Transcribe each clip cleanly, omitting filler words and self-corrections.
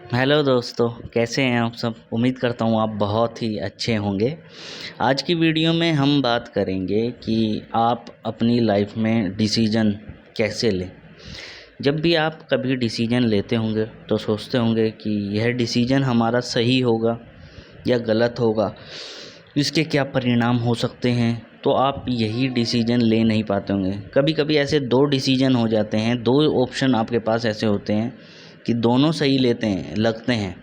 Hello दोस्तों, कैसे हैं आप सब। उम्मीद करता हूँ आप बहुत ही अच्छे होंगे। आज की वीडियो में हम बात करेंगे कि आप अपनी लाइफ में डिसीजन कैसे लें। जब भी आप कभी डिसीजन लेते होंगे तो सोचते होंगे कि यह डिसीजन हमारा सही होगा या गलत होगा, इसके क्या परिणाम हो सकते हैं। तो आप यही डिसीजन ले नहीं पाते होंगे। कभी कभी ऐसे दो डिसीजन हो जाते हैं, दो ऑप्शन आपके पास ऐसे होते हैं कि दोनों सही लगते हैं,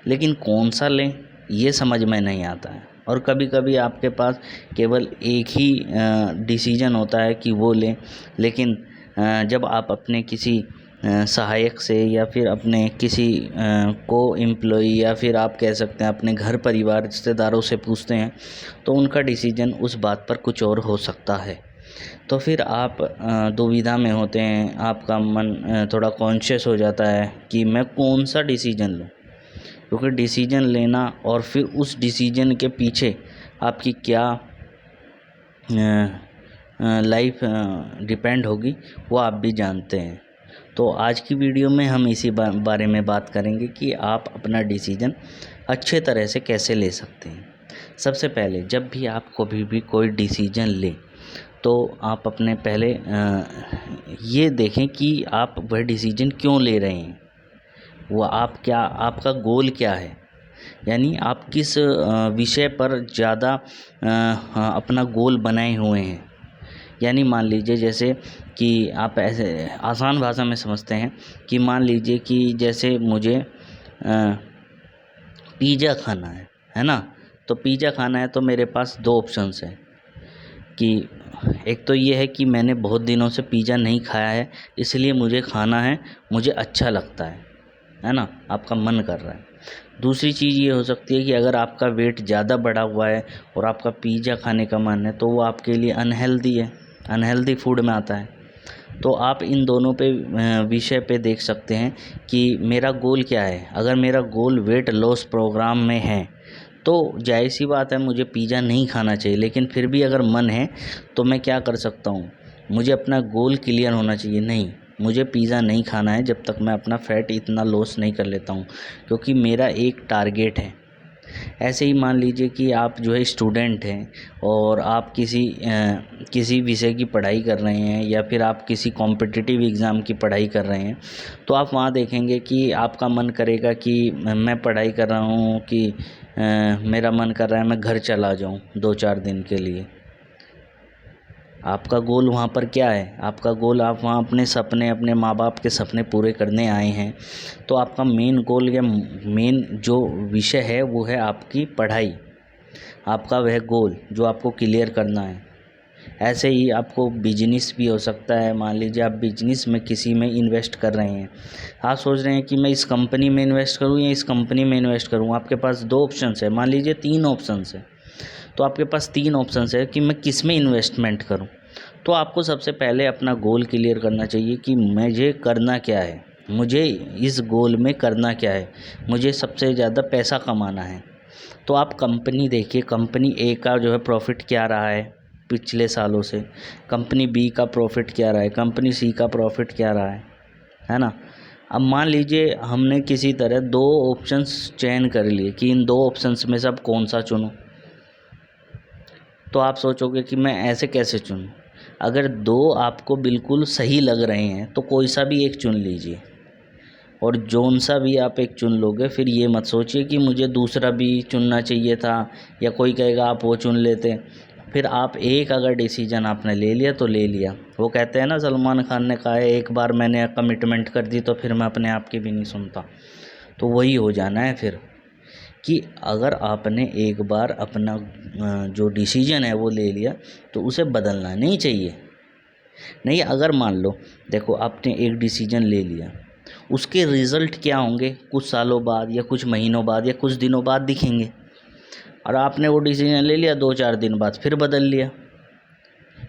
लेकिन कौन सा लें ये समझ में नहीं आता है। और कभी कभी आपके पास केवल एक ही डिसीजन होता है कि वो लें, लेकिन जब आप अपने किसी सहायक से या फिर अपने किसी को एम्प्लॉई या फिर आप कह सकते हैं अपने घर परिवार रिश्तेदारों से पूछते हैं तो उनका डिसीजन उस बात पर कुछ और हो सकता है। तो फिर आप दुविधा में होते हैं, आपका मन थोड़ा कॉन्शियस हो जाता है कि मैं कौन सा डिसीजन लूँ, क्योंकि डिसीजन लेना और फिर उस डिसीजन के पीछे आपकी क्या लाइफ डिपेंड होगी वो आप भी जानते हैं। तो आज की वीडियो में हम इसी बारे में बात करेंगे कि आप अपना डिसीजन अच्छे तरह से कैसे ले सकते हैं। सबसे पहले जब भी आप कभी भी कोई डिसीजन लें तो आप अपने पहले ये देखें कि आप वह डिसीजन क्यों ले रहे हैं, वो आपका गोल क्या है, यानी आप किस विषय पर ज़्यादा अपना गोल बनाए हुए हैं। यानी मान लीजिए जैसे कि आप ऐसे आसान भाषा में समझते हैं कि मान लीजिए कि जैसे मुझे पिज़्ज़ा खाना है ना। तो पिज़्ज़ा खाना है तो मेरे पास दो ऑप्शंस हैं कि एक तो ये है कि मैंने बहुत दिनों से पिज़्ज़ा नहीं खाया है, इसलिए मुझे खाना है, मुझे अच्छा लगता है ना, आपका मन कर रहा है। दूसरी चीज़ ये हो सकती है कि अगर आपका वेट ज़्यादा बढ़ा हुआ है और आपका पिज़्ज़ा खाने का मन है तो वो आपके लिए अनहेल्दी है, अनहेल्दी फूड में आता है। तो आप इन दोनों पे विषय पे देख सकते हैं कि मेरा गोल क्या है। अगर मेरा गोल वेट लॉस प्रोग्राम में है तो जाहिर सी बात है मुझे पिज़्ज़ा नहीं खाना चाहिए, लेकिन फिर भी अगर मन है तो मैं क्या कर सकता हूँ, मुझे अपना गोल क्लियर होना चाहिए। नहीं, मुझे पिज़्ज़ा नहीं खाना है जब तक मैं अपना फ़ैट इतना लॉस नहीं कर लेता हूँ, क्योंकि मेरा एक टारगेट है। ऐसे ही मान लीजिए कि आप जो है स्टूडेंट हैं और आप किसी विषय की पढ़ाई कर रहे हैं या फिर आप किसी कॉम्पिटिटिव एग्ज़ाम की पढ़ाई कर रहे हैं। तो आप वहाँ देखेंगे कि आपका मन करेगा कि मैं पढ़ाई कर रहा हूँ कि मेरा मन कर रहा है मैं घर चला जाऊँ 2-4 दिन के लिए। आपका गोल वहाँ पर क्या है, आपका गोल आप वहाँ अपने सपने, अपने माँ बाप के सपने पूरे करने आए हैं। तो आपका मेन गोल या मेन जो विषय है वो है आपकी पढ़ाई, आपका वह गोल जो आपको क्लियर करना है। ऐसे ही आपको बिजनेस भी हो सकता है। मान लीजिए आप बिजनेस में किसी में इन्वेस्ट कर रहे हैं, आप सोच रहे हैं कि मैं इस कंपनी में इन्वेस्ट करूं या इस कंपनी में इन्वेस्ट करूं। आपके पास दो ऑप्शंस है, मान लीजिए 3 ऑप्शंस है, तो आपके पास 3 ऑप्शंस है कि मैं किस में इन्वेस्टमेंट करूं। तो आपको सबसे पहले अपना गोल क्लियर करना चाहिए कि मुझे करना क्या है, मुझे इस गोल में करना क्या है। मुझे सबसे ज़्यादा पैसा कमाना है। तो आप कंपनी देखिए, कंपनी ए का जो है प्रॉफिट क्या रहा है पिछले सालों से, कंपनी बी का प्रॉफिट क्या रहा है, कंपनी सी का प्रॉफिट क्या रहा है ना। अब मान लीजिए हमने किसी तरह दो ऑप्शंस चयन कर लिए कि इन दो ऑप्शंस में से अब कौन सा चुनूं। तो आप सोचोगे कि मैं ऐसे कैसे चुनूं। अगर दो आपको बिल्कुल सही लग रहे हैं तो कोई सा भी एक चुन लीजिए, और जौन सा भी आप एक चुन लोगे फिर ये मत सोचिए कि मुझे दूसरा भी चुनना चाहिए था, या कोई कहेगा आप वो चुन लेते। फिर आप एक अगर डिसीजन आपने ले लिया तो ले लिया। वो कहते हैं ना, सलमान खान ने कहा है एक बार मैंने कमिटमेंट कर दी तो फिर मैं अपने आप की भी नहीं सुनता। तो वही हो जाना है फिर कि अगर आपने एक बार अपना जो डिसीजन है वो ले लिया तो उसे बदलना नहीं चाहिए। नहीं, अगर मान लो देखो आपने एक डिसीजन ले लिया, उसके रिज़ल्ट क्या होंगे कुछ सालों बाद या कुछ महीनों बाद या कुछ दिनों बाद दिखेंगे। और आपने वो डिसीजन ले लिया 2-4 दिन बाद फिर बदल लिया।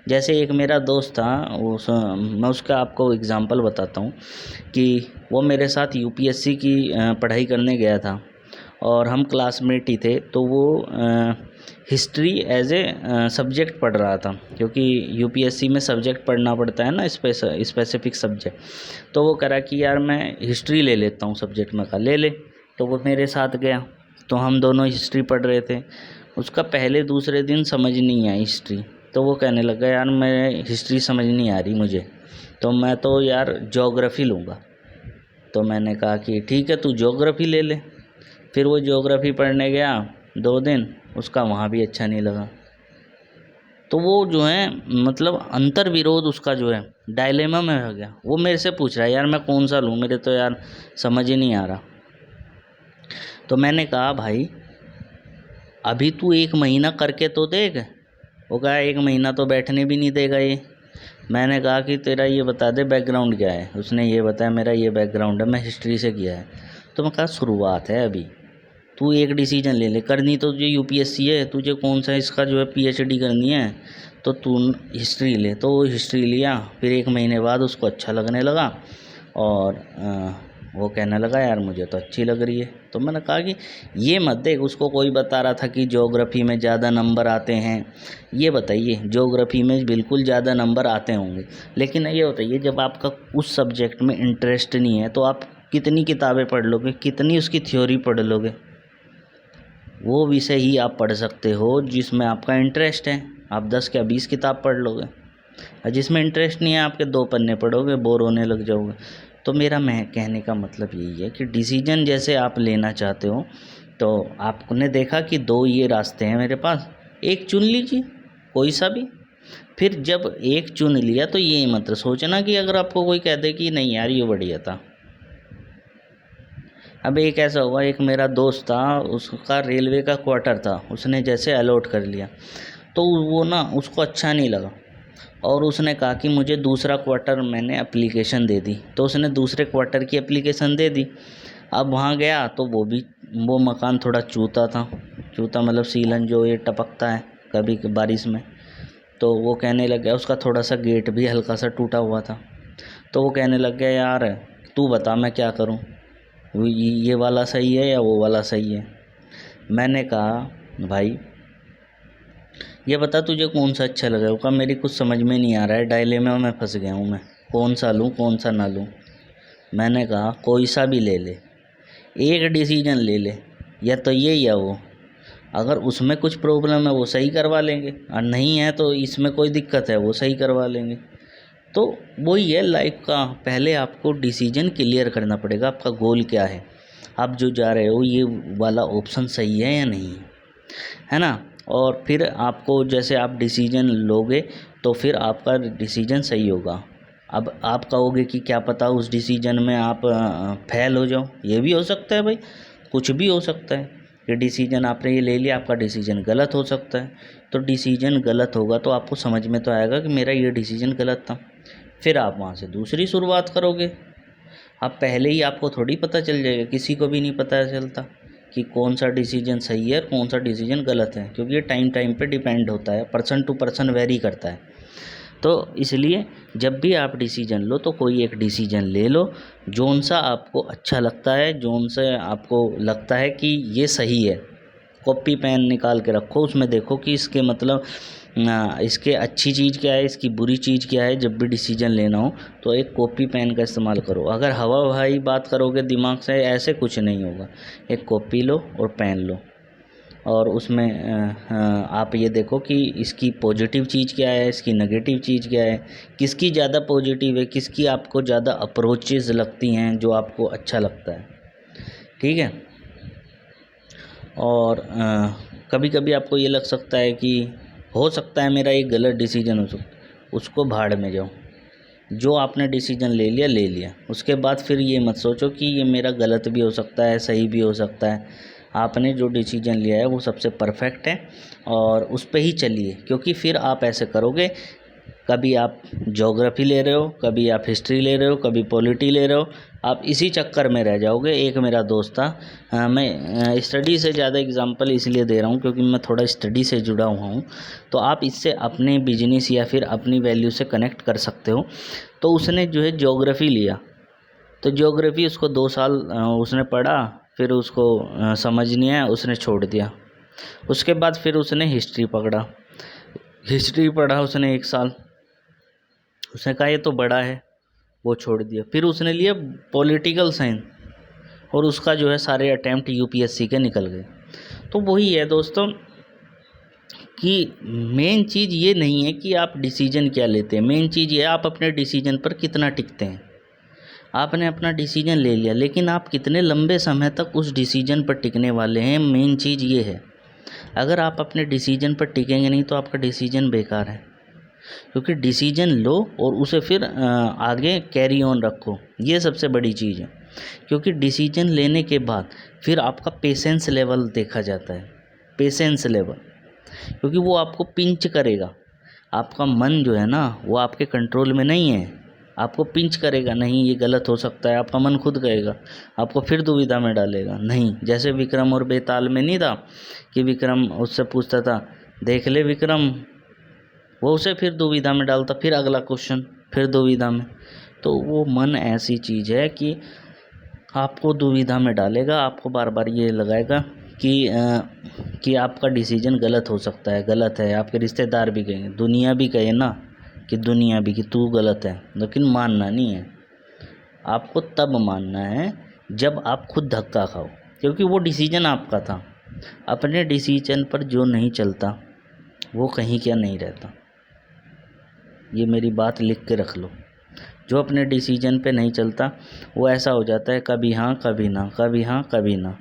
जैसे एक मेरा दोस्त था, मैं उसका आपको एग्ज़ाम्पल बताता हूँ कि वो मेरे साथ यूपीएससी की पढ़ाई करने गया था और हम क्लासमेट ही थे। तो वो हिस्ट्री एज ए सब्जेक्ट पढ़ रहा था, क्योंकि यूपीएससी में सब्जेक्ट पढ़ना पड़ता है ना, स्पेसिफिक सब्जेक्ट। तो वो करा कि यार मैं हिस्ट्री ले लेता हूँ सब्जेक्ट में। कहा ले ले, तो वो मेरे साथ गया, तो हम दोनों हिस्ट्री पढ़ रहे थे। उसका पहले दूसरे दिन समझ नहीं आई हिस्ट्री, तो वो कहने लगा यार मैं हिस्ट्री समझ नहीं आ रही मुझे, तो मैं तो यार ज्योग्राफी लूँगा। तो मैंने कहा कि ठीक है तू ज्योग्राफी ले ले। फिर वो ज्योग्राफी पढ़ने गया 2 दिन, उसका वहाँ भी अच्छा नहीं लगा। तो वो जो है मतलब अंतर विरोध उसका जो है डायलेमा में हो गया। वो मेरे से पूछ रहा है यार मैं कौन सा लूँ, मेरे तो यार समझ ही नहीं आ रहा। तो मैंने कहा भाई अभी तू 1 महीना करके तो देख। वो कहा 1 महीना तो बैठने भी नहीं देगा ये। मैंने कहा कि तेरा ये बता दे बैकग्राउंड क्या है। उसने ये बताया मेरा ये बैकग्राउंड है, मैं हिस्ट्री से किया है। तो मैं कहा शुरुआत है अभी, तू एक डिसीजन ले ले। करनी तो तुझे यूपीएससी है, तुझे कौन सा इसका जो है पीएचडी करनी है, तो तू हिस्ट्री ले। तो वो हिस्ट्री लिया। फिर 1 महीने बाद उसको अच्छा लगने लगा और वो कहने लगा यार मुझे तो अच्छी लग रही है। तो मैंने कहा कि ये मत देख, उसको कोई बता रहा था कि ज्योग्राफी में ज़्यादा नंबर आते हैं। ये बताइए ज्योग्राफी में बिल्कुल ज़्यादा नंबर आते होंगे, लेकिन ये बताइए जब आपका उस सब्जेक्ट में इंटरेस्ट नहीं है तो आप कितनी किताबें पढ़ लोगे, कितनी उसकी थ्योरी पढ़ लोगे। वो विषय ही आप पढ़ सकते हो जिसमें आपका इंटरेस्ट है। आप 10 या 20 किताब पढ़ लोगे, और जिसमें इंटरेस्ट नहीं है आपके 2 पन्ने पढ़ोगे, बोर होने लग जाओगे। तो मेरा मैं कहने का मतलब यही है कि डिसीजन जैसे आप लेना चाहते हो, तो आपने देखा कि 2 ये रास्ते हैं मेरे पास, एक चुन लीजिए कोई सा भी। फिर जब एक चुन लिया तो ये मत सोचना कि अगर आपको कोई कह दे कि नहीं यार ये बढ़िया था। अब एक ऐसा हुआ, एक मेरा दोस्त था, उसका रेलवे का क्वार्टर था, उसने जैसे अलॉट कर लिया तो वो ना उसको अच्छा नहीं लगा और उसने कहा कि मुझे दूसरा क्वार्टर, मैंने एप्लीकेशन दे दी। तो उसने दूसरे क्वार्टर की एप्लीकेशन दे दी। अब वहाँ गया तो वो मकान थोड़ा चूता था। चूता मतलब सीलन जो ये टपकता है कभी बारिश में। तो वो कहने लग गया, उसका थोड़ा सा गेट भी हल्का सा टूटा हुआ था। तो वो कहने लग गया यार तू बता मैं क्या करूँ, ये वाला सही है या वो वाला सही है। मैंने कहा भाई ये बता तुझे कौन सा अच्छा लगा। वो मेरी कुछ समझ में नहीं आ रहा है, डायलेमा में फंस गया हूँ मैं, कौन सा लूँ कौन सा ना लूँ। मैंने कहा कोई सा भी ले ले, एक डिसीजन ले ले, या तो ये या वो। अगर उसमें कुछ प्रॉब्लम है वो सही करवा लेंगे, और नहीं है तो इसमें कोई दिक्कत है वो सही करवा लेंगे। तो वही है लाइफ का, पहले आपको डिसीजन क्लियर करना पड़ेगा, आपका गोल क्या है, आप जो जा रहे हो ये वाला ऑप्शन सही है या नहीं है ना। और फिर आपको जैसे आप डिसीजन लोगे तो फिर आपका डिसीजन सही होगा। अब आप कहोगे कि क्या पता उस डिसीजन में आप फेल हो जाओ, ये भी हो सकता है भाई, कुछ भी हो सकता है कि डिसीजन आपने ये ले लिया आपका डिसीजन गलत हो सकता है। तो डिसीजन गलत होगा तो आपको समझ में तो आएगा कि मेरा ये डिसीजन गलत था, फिर आप वहाँ से दूसरी शुरुआत करोगे। आप पहले ही आपको थोड़ी पता चल जाएगा, किसी को भी नहीं पता चलता कि कौन सा डिसीजन सही है और कौन सा डिसीजन गलत है, क्योंकि ये टाइम टाइम पे डिपेंड होता है, पर्सन टू पर्सन वेरी करता है। तो इसलिए जब भी आप डिसीजन लो तो कोई एक डिसीजन ले लो जोन सा आपको अच्छा लगता है, जोन से आपको लगता है कि ये सही है। कॉपी पेन निकाल के रखो, उसमें देखो कि इसके मतलब इसके अच्छी चीज़ क्या है, इसकी बुरी चीज़ क्या है। जब भी डिसीजन लेना हो तो एक कॉपी पेन का इस्तेमाल करो। अगर हवा हवाई बात करोगे दिमाग से, ऐसे कुछ नहीं होगा। एक कॉपी लो और पेन लो और उसमें आप ये देखो कि इसकी पॉजिटिव चीज़ क्या है, इसकी नेगेटिव चीज़ क्या है, किसकी ज़्यादा पॉजिटिव है, किसकी आपको ज़्यादा अप्रोचेज़ लगती हैं जो आपको अच्छा लगता है। ठीक है। और कभी कभी आपको ये लग सकता है कि हो सकता है मेरा एक गलत डिसीजन हो सकता, उसको भाड़ में जाओ। जो आपने डिसीजन ले लिया ले लिया, उसके बाद फिर ये मत सोचो कि ये मेरा गलत भी हो सकता है सही भी हो सकता है। आपने जो डिसीजन लिया है वो सबसे परफेक्ट है और उस पे ही चलिए, क्योंकि फिर आप ऐसे करोगे, कभी आप ज्योग्राफी ले रहे हो, कभी आप हिस्ट्री ले रहे हो, कभी पॉलिटी ले रहे हो, आप इसी चक्कर में रह जाओगे। एक मेरा दोस्त था, मैं स्टडी से ज़्यादा एग्जांपल इसलिए दे रहा हूँ क्योंकि मैं थोड़ा स्टडी से जुड़ा हुआ हूँ, तो आप इससे अपने बिजनेस या फिर अपनी वैल्यू से कनेक्ट कर सकते हो। तो उसने जो है ज्योग्राफी लिया, तो ज्योग्राफी उसको 2 साल उसने पढ़ा, फिर उसको समझ नहीं आया, उसने छोड़ दिया। उसके बाद फिर उसने हिस्ट्री पकड़ा, हिस्ट्री पढ़ा उसने 1 साल, उसने कहा ये तो बड़ा है, वो छोड़ दिया। फिर उसने लिया पॉलिटिकल साइंस, और उसका जो है सारे अटैम्प्ट यूपीएससी के निकल गए। तो वही है दोस्तों कि मेन चीज़ ये नहीं है कि आप डिसीजन क्या लेते हैं, मेन चीज़ ये है आप अपने डिसीजन पर कितना टिकते हैं। आपने अपना डिसीजन ले लिया, लेकिन आप कितने लंबे समय तक उस डिसीजन पर टिकने वाले हैं, मेन चीज़ ये है। अगर आप अपने डिसीजन पर टिकेंगे नहीं तो आपका डिसीजन बेकार है, क्योंकि डिसीजन लो और उसे फिर आगे कैरी ऑन रखो, ये सबसे बड़ी चीज़ है। क्योंकि डिसीजन लेने के बाद फिर आपका पेशेंस लेवल देखा जाता है, पेशेंस लेवल, क्योंकि वो आपको पिंच करेगा। आपका मन जो है ना वो आपके कंट्रोल में नहीं है, आपको पिंच करेगा, नहीं ये गलत हो सकता है, आपका मन खुद कहेगा, आपको फिर दुविधा में डालेगा। नहीं, जैसे विक्रम और बेताल में नहीं था कि विक्रम उससे पूछता था देख ले विक्रम, वो उसे फिर दुविधा में डालता, फिर अगला क्वेश्चन, फिर दुविधा में। तो वो मन ऐसी चीज़ है कि आपको दुविधा में डालेगा, आपको बार बार ये लगाएगा कि आपका डिसीजन गलत हो सकता है, गलत है। आपके रिश्तेदार भी कहेंगे, दुनिया भी कहे ना कि दुनिया भी कि तू गलत है, लेकिन मानना नहीं है। आपको तब मानना है जब आप खुद धक्का खाओ, क्योंकि वो डिसीजन आपका था। अपने डिसीजन पर जो नहीं चलता वो कहीं क्या नहीं रहता, ये मेरी बात लिख के रख लो। जो अपने डिसीजन पे नहीं चलता वो ऐसा हो जाता है, कभी हाँ कभी ना, कभी हाँ कभी ना।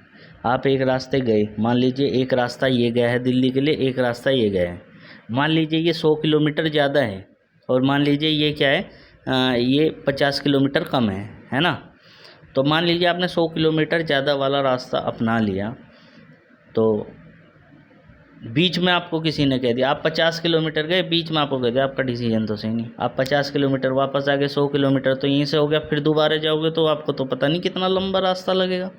आप एक रास्ते गए, मान लीजिए एक रास्ता ये गया है दिल्ली के लिए, एक रास्ता ये गया है, मान लीजिए ये 100 किलोमीटर ज़्यादा है और मान लीजिए ये क्या है ये 50 किलोमीटर कम है ना। तो मान लीजिए आपने 100 किलोमीटर ज़्यादा वाला रास्ता अपना लिया, तो बीच में आपको किसी ने कह दिया आप 50 किलोमीटर गए, बीच में आपको कह दिया आपका डिसीजन तो सही नहीं, आप 50 किलोमीटर वापस आ गए, 100 किलोमीटर तो यहीं से हो गया, फिर दोबारा जाओगे तो आपको तो पता नहीं कितना लंबा रास्ता लगेगा।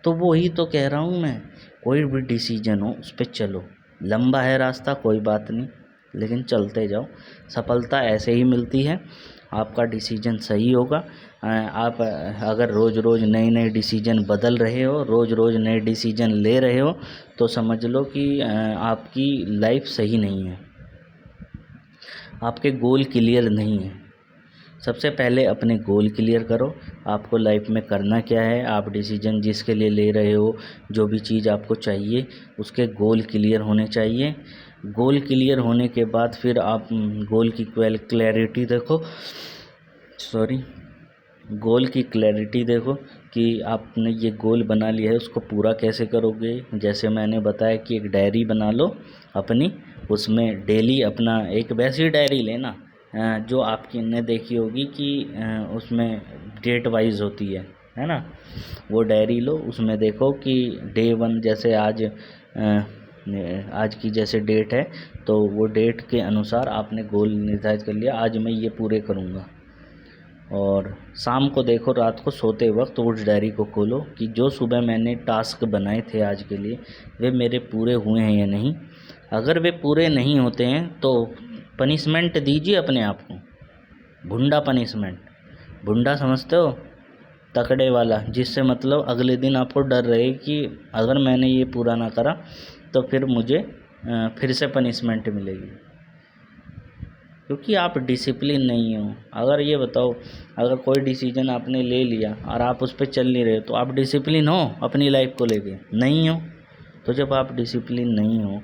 तो वही तो कह रहा हूँ मैं, कोई भी डिसीजन हो उस पर चलो, लंबा है रास्ता कोई बात नहीं, लेकिन चलते जाओ, सफलता ऐसे ही मिलती है। आपका डिसीजन सही होगा। आप अगर रोज़ रोज़ नए नए डिसीजन बदल रहे हो, रोज़ रोज़ नए डिसीजन ले रहे हो, तो समझ लो कि आपकी लाइफ सही नहीं है, आपके गोल क्लियर नहीं है। सबसे पहले अपने गोल क्लियर करो, आपको लाइफ में करना क्या है, आप डिसीजन जिसके लिए ले रहे हो, जो भी चीज़ आपको चाहिए उसके गोल क्लियर होने चाहिए। गोल क्लियर होने के बाद फिर आप गोल की क्लैरिटी देखो, गोल की क्लैरिटी देखो कि आपने ये गोल बना लिया है, उसको पूरा कैसे करोगे। जैसे मैंने बताया कि एक डायरी बना लो अपनी, उसमें डेली अपना एक वैसी डायरी लेना जो आपकी ने देखी होगी कि उसमें डेट वाइज होती है ना। वो डायरी लो, उसमें देखो कि डे 1 जैसे आज की जैसे डेट है, तो वो डेट के अनुसार आपने गोल निर्धारित कर लिया, आज मैं ये पूरे करूँगा। और शाम को देखो, रात को सोते वक्त उस डायरी को खोलो कि जो सुबह मैंने टास्क बनाए थे आज के लिए वे मेरे पूरे हुए हैं या नहीं। अगर वे पूरे नहीं होते हैं तो पनिशमेंट दीजिए अपने आप को, भुंडा पनिशमेंट। भुंडा समझते हो, तकड़े वाला, जिससे मतलब अगले दिन आपको डर रहे कि अगर मैंने ये पूरा ना करा तो फिर मुझे फिर से पनिशमेंट मिलेगी, क्योंकि आप डिसिप्लिन नहीं हो। अगर ये बताओ, अगर कोई डिसीजन आपने ले लिया और आप उस पर चल नहीं रहे तो आप डिसिप्लिन हो अपनी लाइफ को लेके? नहीं हो। तो जब आप डिसिप्लिन नहीं हो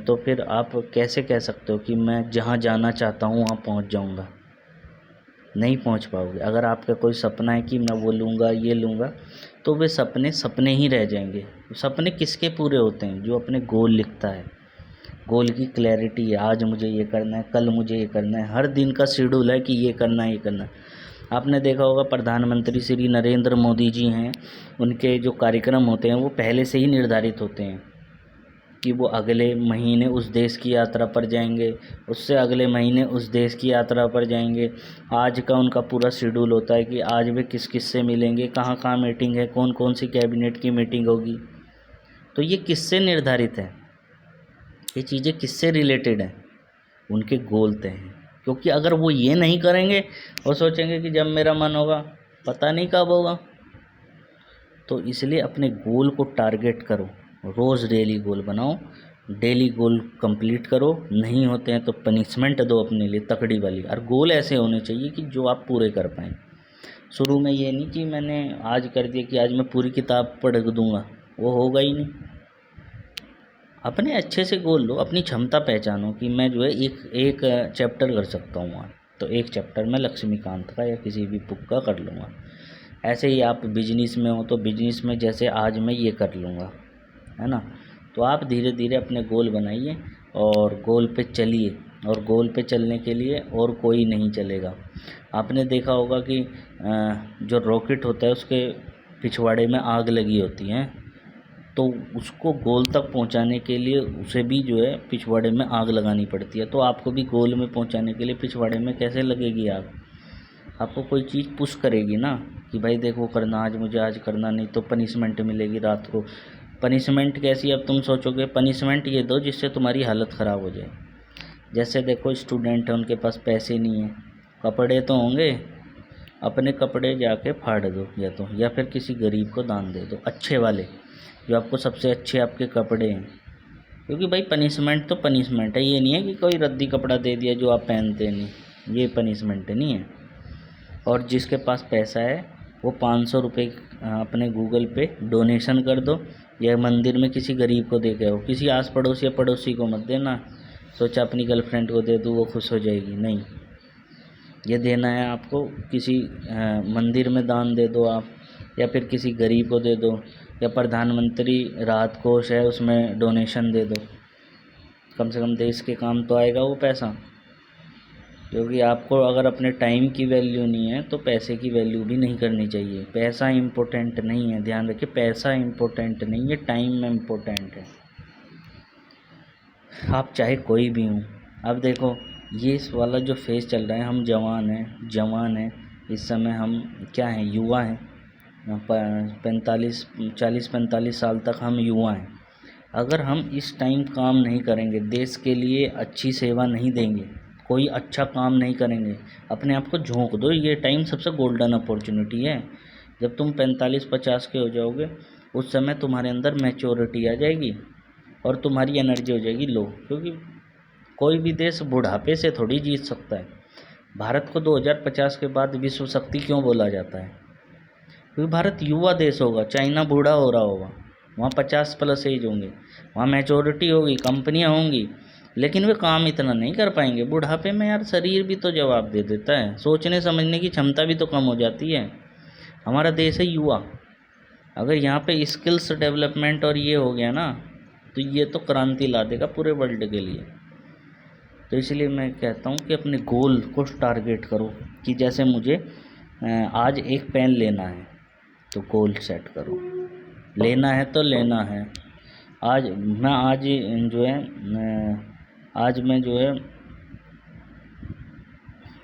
तो फिर आप कैसे कह सकते हो कि मैं जहाँ जाना चाहता हूँ वहाँ पहुँच जाऊँगा? नहीं पहुँच पाओगे। अगर आपका कोई सपना है कि मैं वो लूँगा ये लूँगा, तो वे सपने सपने ही रह जाएंगे। सपने किसके पूरे होते हैं? जो अपने गोल लिखता है, गोल की क्लैरिटी है, आज मुझे ये करना है, कल मुझे ये करना है, हर दिन का शेड्यूल है कि ये करना है ये करना है। आपने देखा होगा प्रधानमंत्री श्री नरेंद्र मोदी जी हैं, उनके जो कार्यक्रम होते हैं वो पहले से ही निर्धारित होते हैं कि वो अगले महीने उस देश की यात्रा पर जाएंगे, उससे अगले महीने उस देश की यात्रा पर जाएंगे। आज का उनका पूरा शेड्यूल होता है कि आज वे किस किस से मिलेंगे, कहाँ कहाँ मीटिंग है, कौन कौन सी कैबिनेट की मीटिंग होगी। तो ये किससे निर्धारित है? ये चीज़ें किससे रिलेटेड हैं? उनके गोल तय हैं। क्योंकि अगर वो ये नहीं करेंगे और सोचेंगे कि जब मेरा मन होगा, पता नहीं कब होगा। तो इसलिए अपने गोल को टारगेट करो, रोज़ डेली गोल बनाओ, डेली गोल कंप्लीट करो। नहीं होते हैं तो पनिशमेंट दो अपने लिए तकड़ी वाली, और गोल ऐसे होने चाहिए कि जो आप पूरे कर पाएँ। शुरू में ये नहीं कि मैंने आज कर दिया कि आज मैं पूरी किताब पढ़ दूंगा, वो होगा ही नहीं। अपने अच्छे से गोल लो, अपनी क्षमता पहचानो कि मैं जो है एक एक चैप्टर कर सकता हूँ आज, तो एक चैप्टर मैं लक्ष्मीकांत का या किसी भी बुक का कर लूँगा। ऐसे ही आप बिजनेस में हो तो बिजनेस में जैसे आज मैं ये कर लूँगा, है ना। तो आप धीरे धीरे अपने गोल बनाइए और गोल पे चलिए, और गोल पे चलने के लिए और कोई नहीं चलेगा। आपने देखा होगा कि जो रॉकेट होता है उसके पिछवाड़े में आग लगी होती है, तो उसको गोल तक पहुंचाने के लिए उसे भी जो है पिछवाड़े में आग लगानी पड़ती है। तो आपको भी गोल में पहुंचाने के लिए पिछवाड़े में कैसे लगेगी आग? आपको कोई चीज़ पुश करेगी ना कि भाई देखो करना, आज मुझे आज करना, नहीं तो पनिशमेंट मिलेगी रात को। पनिशमेंट कैसी? अब तुम सोचोगे पनिशमेंट ये दो जिससे तुम्हारी हालत ख़राब हो जाए। जैसे देखो स्टूडेंट है, उनके पास पैसे नहीं हैं, कपड़े तो होंगे, अपने कपड़े जाके फाड़ दो या फिर किसी गरीब को दान दे दो, अच्छे वाले जो आपको सबसे अच्छे आपके कपड़े हैं। क्योंकि भाई पनिशमेंट तो पनिशमेंट है, ये नहीं है कि कोई रद्दी कपड़ा दे दिया जो आप पहनते नहीं, ये पनिशमेंट नहीं है। और जिसके पास पैसा है वो 500 रुपये अपने गूगल पे डोनेशन कर दो, या मंदिर में किसी गरीब को दे के आओ। किसी आस पड़ोस या पड़ोसी को मत देना, सोचा अपनी गर्लफ्रेंड को दे दूँ वो खुश हो जाएगी, नहीं। ये देना है आपको, किसी मंदिर में दान दे दो आप, या फिर किसी गरीब को दे दो, या प्रधानमंत्री राहत कोष है उसमें डोनेशन दे दो। कम से कम देश के काम तो आएगा वो पैसा। क्योंकि आपको अगर अपने टाइम की वैल्यू नहीं है तो पैसे की वैल्यू भी नहीं करनी चाहिए। पैसा इम्पोर्टेंट नहीं है, ध्यान रखिए, पैसा इम्पोर्टेंट नहीं है, टाइम इम्पोर्टेंट है। आप चाहे कोई भी हों। अब देखो ये इस वाला जो फेज़ चल रहा है, हम जवान हैं इस समय, हम क्या हैं, युवा हैं। 40-45 साल तक हम युवा हैं। अगर हम इस टाइम काम नहीं करेंगे, देश के लिए अच्छी सेवा नहीं देंगे, कोई अच्छा काम नहीं करेंगे, अपने आप को झोंक दो, ये टाइम सबसे गोल्डन अपॉर्चुनिटी है। जब तुम 45-50 के हो जाओगे उस समय तुम्हारे अंदर मैच्योरिटी आ जाएगी और तुम्हारी एनर्जी हो जाएगी लो। क्योंकि कोई भी देश बुढ़ापे से थोड़ी जीत सकता है। भारत को 2050 के बाद विश्व शक्ति क्यों बोला जाता है? क्योंकि भारत युवा देश होगा, चाइना बूढ़ा हो रहा होगा, वहाँ 50+ एज होंगे, वहाँ मैच्योरिटी होगी, कंपनियाँ होंगी, लेकिन वे काम इतना नहीं कर पाएंगे। बुढ़ापे में यार शरीर भी तो जवाब दे देता है, सोचने समझने की क्षमता भी तो कम हो जाती है। हमारा देश है युवा, अगर यहाँ पे स्किल्स डेवलपमेंट और ये हो गया ना तो ये तो क्रांति ला देगा पूरे वर्ल्ड के लिए। तो इसलिए मैं कहता हूँ कि अपने गोल को टारगेट करो कि जैसे मुझे आज एक पेन लेना है तो गोल सेट करो, लेना है तो लेना है। आज जो है आज मैं जो है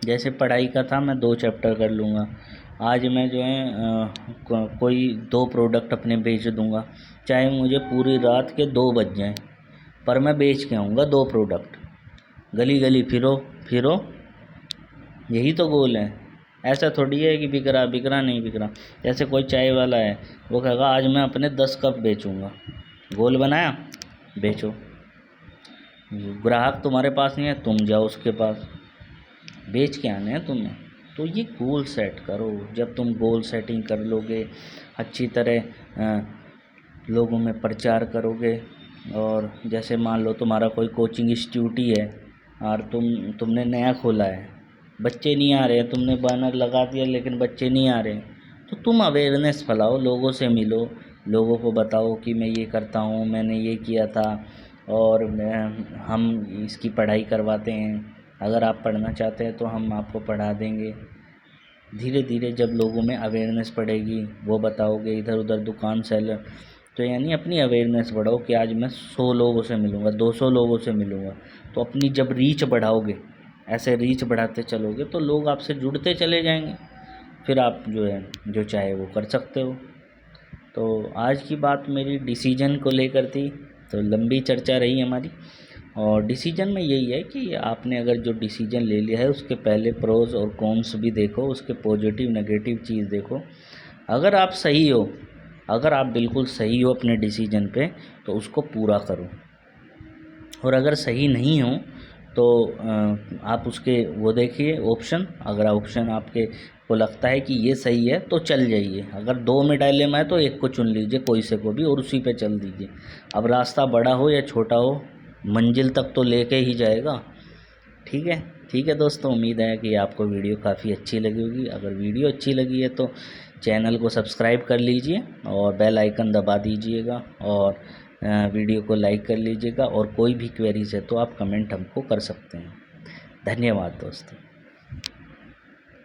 जैसे पढ़ाई का था, मैं 2 चैप्टर कर लूँगा। आज मैं जो है कोई 2 प्रोडक्ट अपने बेच दूँगा, चाहे मुझे पूरी रात के 2 बज जाएँ, पर मैं बेच के आऊँगा 2 प्रोडक्ट। गली गली फिरो, यही तो गोल है। ऐसा थोड़ी है कि बिक रहा नहीं बिक रहा। जैसे कोई चाय वाला है, वो कहेगा आज मैं अपने 10 कप बेचूँगा, गोल बनाया, बेचो। ग्राहक तुम्हारे पास नहीं है, तुम जाओ उसके पास, बेच के आने हैं तुम्हें। तो ये गोल सेट करो। जब तुम गोल सेटिंग कर लोगे, अच्छी तरह लोगों में प्रचार करोगे, और जैसे मान लो तुम्हारा कोई कोचिंग इंस्टीट्यूट ही है और तुमने नया खोला है, बच्चे नहीं आ रहे हैं, तुमने बैनर लगा दिया लेकिन बच्चे नहीं आ रहे हैं, तो तुम अवेयरनेस फैलाओ, लोगों से मिलो, लोगों को बताओ कि मैं ये करता हूँ, मैंने ये किया था, और हम इसकी पढ़ाई करवाते हैं, अगर आप पढ़ना चाहते हैं तो हम आपको पढ़ा देंगे। धीरे धीरे जब लोगों में अवेयरनेस बढ़ेगी, वो बताओगे, इधर उधर दुकान सेलर, तो यानी अपनी अवेयरनेस बढ़ाओ कि आज मैं 100 लोगों से मिलूँगा, 200 लोगों से मिलूँगा। तो अपनी जब रीच बढ़ाओगे, ऐसे रीच बढ़ाते चलोगे तो लोग आपसे जुड़ते चले जाएंगे, फिर आप जो है जो चाहे वो कर सकते हो। तो आज की बात मेरी डिसीजन को लेकर थी, तो लंबी चर्चा रही हमारी। और डिसीजन में यही है कि आपने अगर जो डिसीजन ले लिया है उसके पहले प्रोज और कॉन्स भी देखो, उसके पॉजिटिव नेगेटिव चीज़ देखो। अगर आप सही हो, अगर आप बिल्कुल सही हो अपने डिसीजन पे, तो उसको पूरा करो। और अगर सही नहीं हो तो आप उसके वो देखिए ऑप्शन, अगर ऑप्शन आपके को लगता है कि ये सही है तो चल जाइए। अगर 2 में डायलेमा है तो एक को चुन लीजिए, कोई से को भी, और उसी पे चल दीजिए। अब रास्ता बड़ा हो या छोटा हो, मंजिल तक तो लेके ही जाएगा। ठीक है, ठीक है दोस्तों, उम्मीद है कि आपको वीडियो काफ़ी अच्छी लगी होगी। अगर वीडियो अच्छी लगी है तो चैनल को सब्सक्राइब कर लीजिए और बेल आइकन दबा दीजिएगा, और वीडियो को लाइक कर लीजिएगा। और कोई भी क्वेरीज है तो आप कमेंट हमको कर सकते हैं। धन्यवाद दोस्तों।